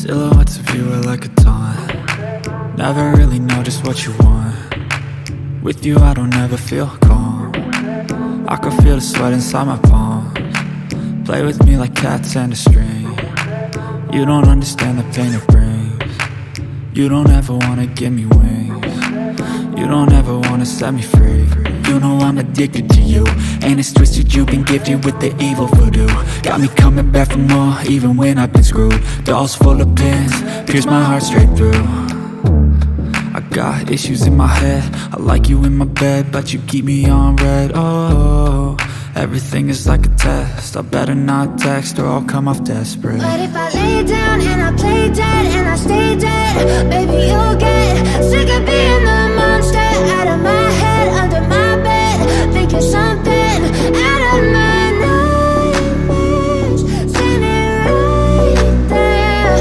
Silhouettes of you are like a taunt. Never really know just what you want. With you I don't ever feel calm. I can feel the sweat inside my palms. Play with me like cats and a string. You don't understand the pain it brings. You don't ever wanna give me wings. You don't ever wanna set me free. You know I'm addicted to you, and it's twisted, you've been gifted with the evil voodoo. Got me coming back for more, even when I've been screwed. Dolls full of pins, pierce my heart straight through. I got issues in my head, I like you in my bed, but you keep me on red. Oh, everything is like a test, I better not text or I'll come off desperate. But if I lay down and I play dead and I stay dead, baby you'll get sick of being the monster out of my head, under my bed, thinking something out of my nightmares, standing right there.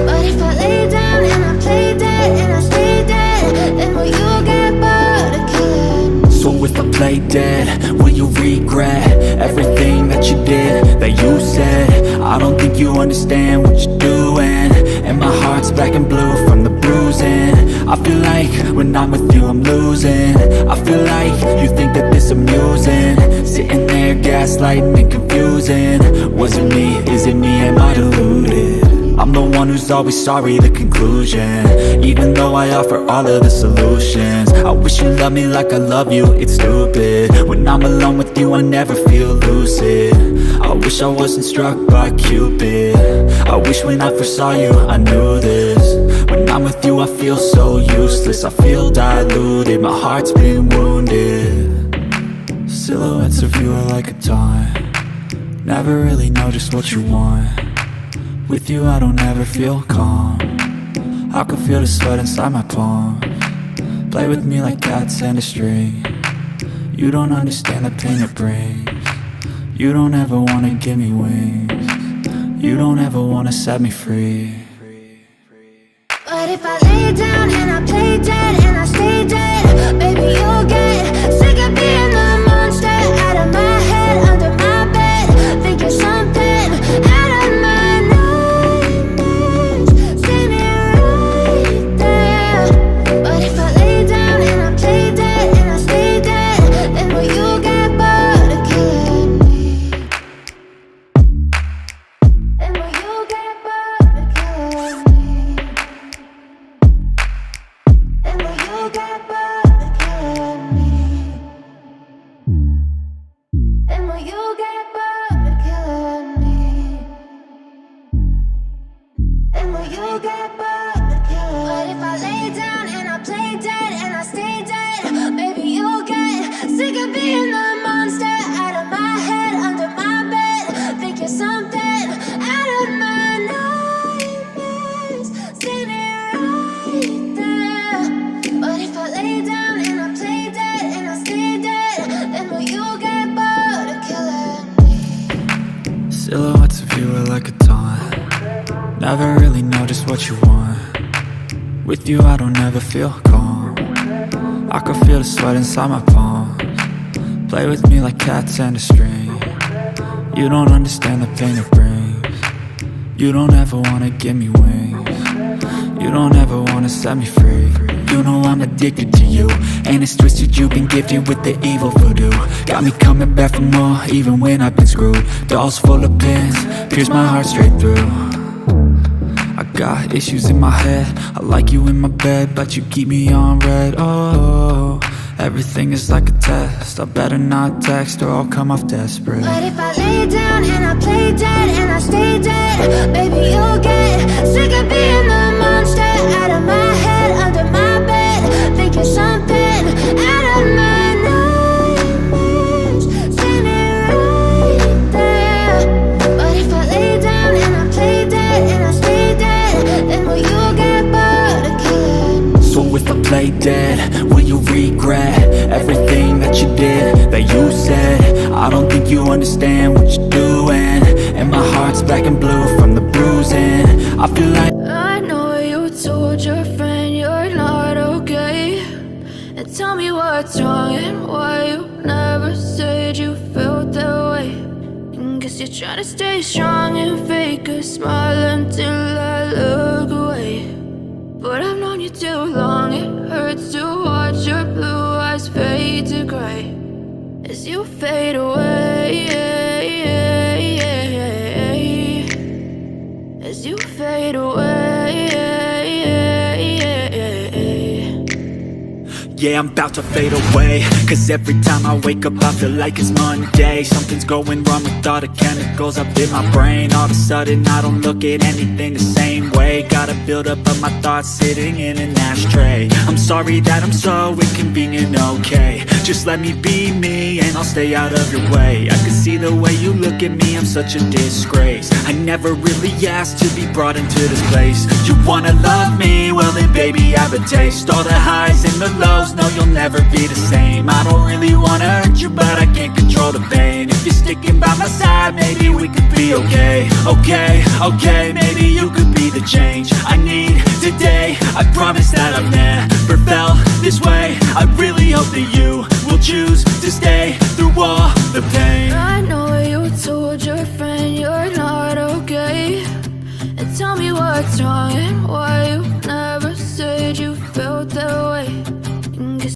But if I lay down and I play dead and I stay dead, then will you get bored of killing? So if I play dead, will you regret everything that you did, that you said? I don't think you understand what you're doing, and my heart's black and blue from the bruising. I feel like when I'm with you I'm losing. I feel like you think that this amusing, sitting there gaslighting and confusing. Was it me? Is it me? Am I deluded? I'm the one who's always sorry, the conclusion. Even though I offer all of the solutions, I wish you loved me like I love you, it's stupid. When I'm alone with you I never feel lucid. I wish I wasn't struck by Cupid. I wish when I first saw you I knew this. When I'm with you I feel so useless, I feel diluted, my heart's been wounded. Silhouettes of you are like a taunt. Never really know just what you want. With you I don't ever feel calm. I can feel the sweat inside my palms. Play with me like cats and a string. You don't understand the pain it brings. You don't ever wanna give me wings. You don't ever wanna set me free. But if I lay down and I play dead and I stay dead, baby you'll get sick of being the monster out of my head, under my bed, thinking something out of my nightmares, standing right there. But if I lay down and I play dead and I stay dead, then will you get bored of killing me? Then will you get bored of killing me? And will you get bored of killing me? And will you get bored of killing me? And will you get bored of killing me? But if I lay down and I play dead and I stay dead, baby you'll get sick of being the monster out of my head, under my bed, thinking something out of my nightmares, standing right there. But if I lay down and I play dead and I stay dead, then will you get bored of killing me? Silhouettes of you are like a taunt. Never really know just what you want. With you I don't ever feel calm. I can feel the sweat inside my palms. Play with me like cats and a string. You don't understand the pain it brings. You don't ever wanna give me wings. You don't ever wanna set me free. You know I'm addicted to you, and it's twisted, you've been gifted with the evil voodoo. Got me coming back for more, even when I've been screwed. Dolls full of pins, pierce my heart straight through. I got issues in my head, I like you in my bed, but you keep me on red. Oh, everything is like a test, I better not text or I'll come off desperate. But if I lay down and I play dead and I stay dead, baby you'll get sick of being the monster out of my head, under my bed, thinking something out of my nightmares, standing right there. But if I lay down and I play dead and I stay dead, then will you get bored of killing me? So if I play dead, will you regret everything that you did, that you said? I don't think you understand what you're doing, and my heart's black and blue from the bruising. I feel like I know you told your friend you're not okay, and tell me what's wrong and why you never said you felt that way. And guess you you're trying to stay strong and fake a smile until I look away. But I've known you too long, it hurts to watch your blue eyes fade to gray as you fade away, as you fade away. Yeah, I'm about to fade away, cause every time I wake up I feel like it's Monday. Something's going wrong with all the chemicals up in my brain. All of a sudden I don't look at anything the same way. Gotta build up of my thoughts sitting in an ashtray. I'm sorry that I'm so inconvenient, okay. Just let me be me and I'll stay out of your way. I can see the way you look at me, I'm such a disgrace. I never really asked to be brought into this place. You wanna love me? Well then baby have a taste. All the highs and the lows, no you'll never be the same. I don't really wanna hurt you but I can't control the pain. If you're sticking by my side maybe we could be okay. Okay, maybe you could be the change I need today. I promise that I've never felt this way. I really hope that you will choose to stay through all